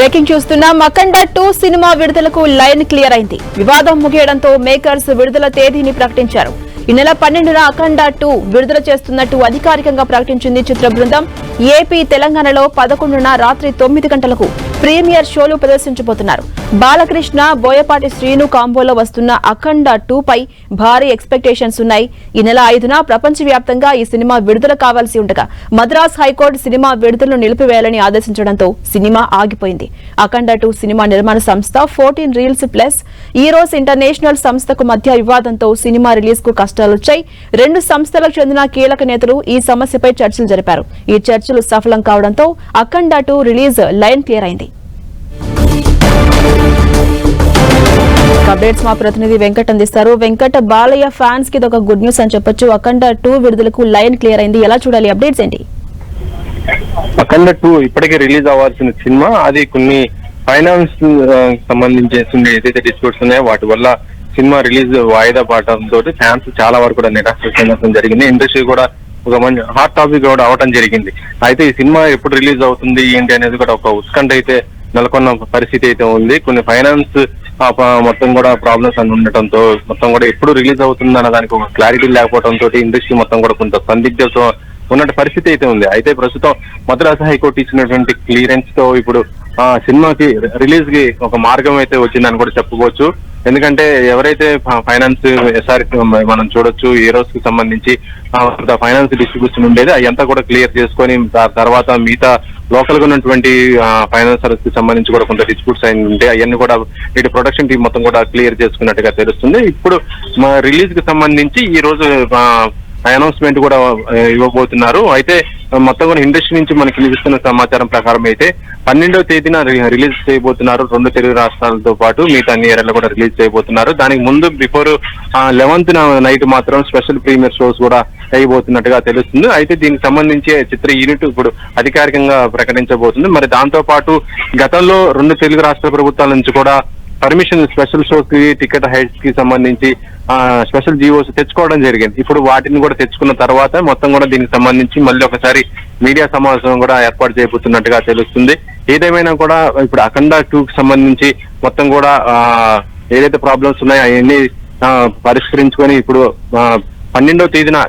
Breaking చూస్తున్నాం. అఖండ 2 cinema విడుదలకు line clear అయింది. వివాదం ముగియడంతో మేకర్స్ విడుదల తేదీని ప్రకటించారు. ఈ నెల 12న అఖండ 2 విడుదల చేస్తున్నట్టు అధికారికంగా ప్రకటించింది చిత్ర బృందం. ఏపీ, తెలంగాణలో 11న రాత్రి 9 గంటలకు ప్రీమియర్ షోలు ప్రదర్శించబోతున్నారు. బాలకృష్ణ, బోయపాటి శ్రీను కాంబోలో వస్తున్న అఖండ 2 పై భారీ ఎక్స్పెక్టేషన్స్ ఉన్నాయి. ఈ నెల 5న ప్రపంచవ్యాప్తంగా ఈ సినిమా విడుదల కావాల్సి ఉండగా మద్రాస్ హైకోర్టు సినిమా విడుదలను నిలిపివేయాలని ఆదేశించడంతో సినిమా ఆగిపోయింది. అఖండ 2 సినిమా నిర్మాణ సంస్థ 14 రీల్స్ ప్లస్ ఈరోస్ ఇంటర్నేషనల్ సంస్థకు మధ్య వివాదంతో సినిమా రిలీజ్ కు కష్టాలొచ్చాయి. 2 సంస్థలకు చెందిన కీలక నేతలు ఈ సమస్యపై చర్చలు జరిపారు. ఈ చర్చలు సఫలం కావడంతో అఖండ 2 రిలీజ్ లైన్ క్లియర్ అయింది. అప్డేట్స్ మా ప్రతినిధి వెంకట్ అందిస్తారు. వెంకట్, బాలయ్య ఫ్యాన్స్ కి ఇదొక గుడ్ న్యూస్ అని చెప్పొచ్చు. అఖండ 2 విడుదలకు లైన్ క్లియర్ అయింది. ఎలా చూడాలి? అప్డేట్స్ ఏంటి? అఖండ 2 ఇప్పటికే రిలీజ్ అవ్వాల్సిన సినిమా, అది కొన్ని ఫైనాన్స్ సంబంధించి ఏదైతే డిస్ప్యూట్స్ ఉన్నాయో వాటి వల్ల సినిమా రిలీజ్ వాయిదా పడటంతో ఫ్యాన్స్ చాలా వరకు కూడా నిరాశ చెందడం జరిగింది. ఇండస్ట్రీ కూడా ఒక మంచి హాట్ టాపిక్ కూడా అవడం జరిగింది. అయితే ఈ సినిమా ఎప్పుడు రిలీజ్ అవుతుంది ఏంటి అనేది కూడా ఒక ఉత్కంఠ అయితే నెలకొన్న పరిస్థితి అయితే ఉంది. కొన్ని ఫైనాన్స్ మొత్తం కూడా ప్రాబ్లమ్స్ అని ఉండటంతో మొత్తం కూడా ఎప్పుడు రిలీజ్ అవుతుంది అన్న దానికి ఒక క్లారిటీ లేకపోవడంతో ఇండస్ట్రీ మొత్తం కూడా కొంత సందిగ్ధతో ఉన్నట్టు పరిస్థితి అయితే ఉంది. అయితే ప్రస్తుతం మద్రాస్ హైకోర్టు ఇచ్చినటువంటి క్లియరెన్స్ తో ఇప్పుడు సినిమాకి రిలీజ్ కి ఒక మార్గం అయితే వచ్చిందని కూడా చెప్పుకోవచ్చు. ఎందుకంటే ఎవరైతే ఫైనాన్స్ ఎస్ఆర్ మనం చూడొచ్చు, ఈరోస్ కి సంబంధించి ఫైనాన్స్ డిస్ట్రిబ్యూషన్ ఉండేది అదంతా కూడా క్లియర్ చేసుకొని తర్వాత మిగతా లోకల్ గా ఉన్నటువంటి ఫైనాన్సర్స్ కి సంబంధించి కూడా కొంత డిస్ప్యూట్స్ అయిన ఉంటే అవన్నీ కూడా ఇటు ప్రొడక్షన్ టీం మొత్తం కూడా క్లియర్ చేసుకున్నట్టుగా తెలుస్తుంది. ఇప్పుడు రిలీజ్ కి సంబంధించి ఈ రోజు అనౌన్స్మెంట్ కూడా ఇవ్వబోతున్నారు. అయితే మొత్తం కూడా ఇండస్ట్రీ నుంచి మనకి లభిస్తున్న సమాచారం ప్రకారం అయితే 12వ తేదీన రిలీజ్ చేయబోతున్నారు. 2 తెలుగు రాష్ట్రాలతో పాటు మిగతా అన్ని ఏరియాలో కూడా రిలీజ్ చేయబోతున్నారు. దానికి ముందు బిఫోర్ 11th నైట్ మాత్రం స్పెషల్ ప్రీమియర్ షోస్ కూడా అయిపోతున్నట్టుగా తెలుస్తుంది. అయితే దీనికి సంబంధించి చిత్ర యూనిట్ ఇప్పుడు అధికారికంగా ప్రకటించబోతుంది. మరి దాంతో పాటు గతంలో 2 తెలుగు రాష్ట్ర ప్రభుత్వాల నుంచి కూడా పర్మిషన్ స్పెషల్ షోస్ కి, టికెట్ హైట్స్ కి సంబంధించి స్పెషల్ జీవోస్ తెచ్చుకోవడం జరిగింది. ఇప్పుడు వాటిని కూడా తెచ్చుకున్న తర్వాత మొత్తం కూడా దీనికి సంబంధించి మళ్ళీ ఒకసారి మీడియా సమావేశం కూడా ఏర్పాటు చేయబోతున్నట్టుగా తెలుస్తుంది. ఏదేమైనా కూడా ఇప్పుడు అఖండ 2 కి సంబంధించి మొత్తం కూడా ఏదైతే ప్రాబ్లమ్స్ ఉన్నాయో అవన్నీ పరిష్కరించుకొని ఇప్పుడు 12వ తేదీన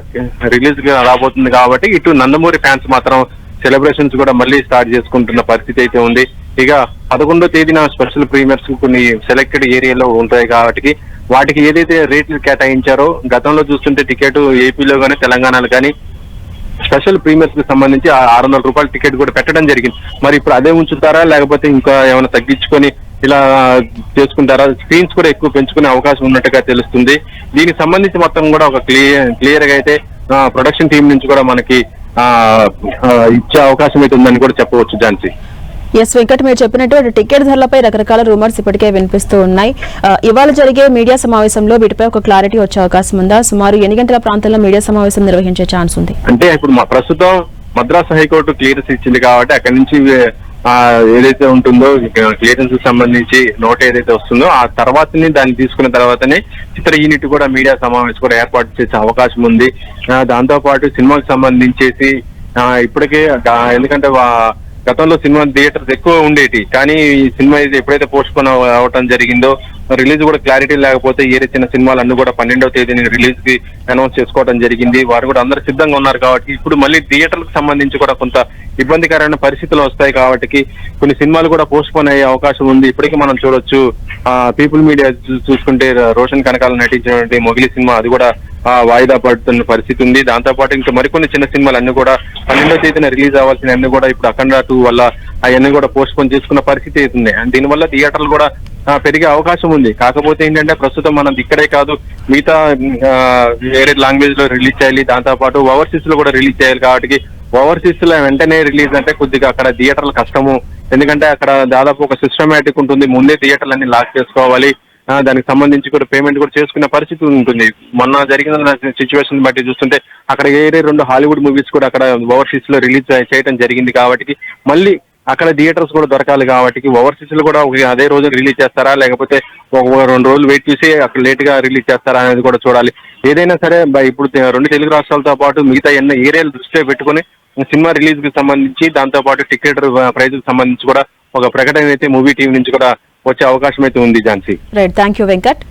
రిలీజ్ రాబోతుంది కాబట్టి ఇటు నందమూరి ఫ్యాన్స్ మాత్రం సెలబ్రేషన్స్ కూడా మళ్ళీ స్టార్ట్ చేసుకుంటున్న పరిస్థితి అయితే ఉంది. ఇక 11వ తేదీన స్పెషల్ ప్రీమియర్స్ కొన్ని సెలెక్టెడ్ ఏరియాలో ఉంటాయి కాబట్టి వాటికి ఏదైతే రేట్లు కేటాయించారో గతంలో చూస్తుంటే టికెట్ ఏపీలో కానీ తెలంగాణలో కానీ స్పెషల్ ప్రీమియర్స్ కి సంబంధించి 600 రూపాయల టికెట్ కూడా పెట్టడం జరిగింది. మరి ఇప్పుడు అదే ఉంచుతారా లేకపోతే ఇంకా ఏమైనా తగ్గించుకొని ఇలా చేసుకుంటారా? స్క్రీన్స్ కూడా ఎక్కువ పెంచుకునే అవకాశం ఉన్నట్టుగా తెలుస్తుంది. దీనికి సంబంధించి మొత్తం కూడా ఒక క్లియర్ గా అయితే ప్రొడక్షన్ టీం నుంచి కూడా మనకి ఇచ్చే అవకాశం అయితే ఉందని కూడా చెప్పవచ్చు. ఝాన్సీ. ఎస్ వెంకట్, మీరు చెప్పినట్టు టికెట్ ధరలపై రకరకాల రూమర్స్ ఇప్పటికే వినిపిస్తూ ఉన్నాయి. ఇవాళ జరిగే మీడియా సమావేశంలో వీటిపై ఒక క్లారిటీ వచ్చే అవకాశం ఉందా? సుమారు ఎన్ని గంటల ప్రాంతంలో మీడియా సమావేశం నిర్వహించే ఛాన్స్ ఉంది? అంటే ఇప్పుడు ప్రస్తుతం మద్రాస్ హైకోర్టు క్లియరెన్స్ ఇచ్చింది కాబట్టి అక్కడి నుంచి ఏదైతే ఉంటుందో క్లియరెన్స్ సంబంధించి నోట్ ఏదైతే వస్తుందో ఆ తర్వాతనే దాన్ని తీసుకున్న తర్వాతనే చిత్ర యూనిట్ కూడా మీడియా సమావేశం కూడా ఏర్పాటు చేసే అవకాశం ఉంది. దాంతో పాటు సినిమాకి సంబంధించేసి ఇప్పటికే ఎందుకంటే గతంలో సినిమా థియేటర్స్ ఎక్కువ ఉండేటి, కానీ ఈ సినిమా ఎప్పుడైతే పోస్ట్ పోన్ అవటం జరిగిందో రిలీజ్ కూడా క్లారిటీ లేకపోతే ఏరే చిన్న సినిమాలు అన్ని కూడా 12వ తేదీని రిలీజ్ కి అనౌన్స్ చేసుకోవడం జరిగింది. వారు కూడా అందరు సిద్ధంగా ఉన్నారు కాబట్టి ఇప్పుడు మళ్ళీ థియేటర్లకు సంబంధించి కూడా కొంత ఇబ్బందికరమైన పరిస్థితులు వస్తాయి కాబట్టి కొన్ని సినిమాలు కూడా పోస్ట్ పోన్ అయ్యే అవకాశం ఉంది. ఇప్పటికీ మనం చూడొచ్చు, పీపుల్ మీడియా చూసుకుంటే రోషన్ కనకాల నటించినటువంటి మొగిలి సినిమా అది కూడా వాయిదా పడుతున్న పరిస్థితి ఉంది. దాంతో పాటు ఇంకా మరికొన్ని చిన్న సినిమాలు అన్ని కూడా 12వ తేదీన రిలీజ్ అవ్వాల్సిన అన్ని కూడా ఇప్పుడు అఖండ 2 వల్ల అవన్నీ కూడా పోస్ట్ పోన్ చేసుకున్న పరిస్థితి అవుతుంది. అండ్ దీనివల్ల థియేటర్లు కూడా పెరిగే అవకాశం ఉంది. కాకపోతే ఏంటంటే ప్రస్తుతం మనం ఇక్కడే కాదు మిగతా వేరే లాంగ్వేజ్ లో రిలీజ్ చేయాలి, దాంతో పాటు ఓవర్సీస్ లో కూడా రిలీజ్ చేయాలి. కాబట్టి ఓవర్సీస్ లో వెంటనే రిలీజ్ అంటే కొద్దిగా అక్కడ థియేటర్లు కష్టము. ఎందుకంటే అక్కడ దాదాపు ఒక సిస్టమేటిక్ ఉంటుంది, ముందే థియేటర్లు అన్ని లాక్ చేసుకోవాలి, దానికి సంబంధించి కూడా పేమెంట్ కూడా చేసుకునే పరిస్థితి ఉంటుంది. మొన్న జరిగిన సిచ్యువేషన్ బట్టి చూస్తుంటే అక్కడ 2 హాలీవుడ్ మూవీస్ కూడా అక్కడ ఓవర్సీస్ లో రిలీజ్ చేయడం జరిగింది. కాబట్టి మళ్ళీ అక్కడ థియేటర్స్ కూడా దొరకాలి కాబట్టి ఓవర్సీస్ లో కూడా అదే రోజు రిలీజ్ చేస్తారా లేకపోతే ఒక 2 రోజులు వెయిట్ చేసి అక్కడ లేట్ గా రిలీజ్ చేస్తారా అనేది కూడా చూడాలి. ఏదైనా సరే ఇప్పుడు 2 తెలుగు రాష్ట్రాలతో పాటు మిగతా ఎన్నో ఏరియాలు దృష్టిలో పెట్టుకుని సినిమా రిలీజ్ కి సంబంధించి, దాంతో పాటు టికెట్ ప్రైస్ కి సంబంధించి కూడా ఒక ప్రకటన అయితే మూవీ టీం నుంచి కూడా వచ్చే అవకాశం అయితే ఉంది Jhansi. Right, thank you Venkat.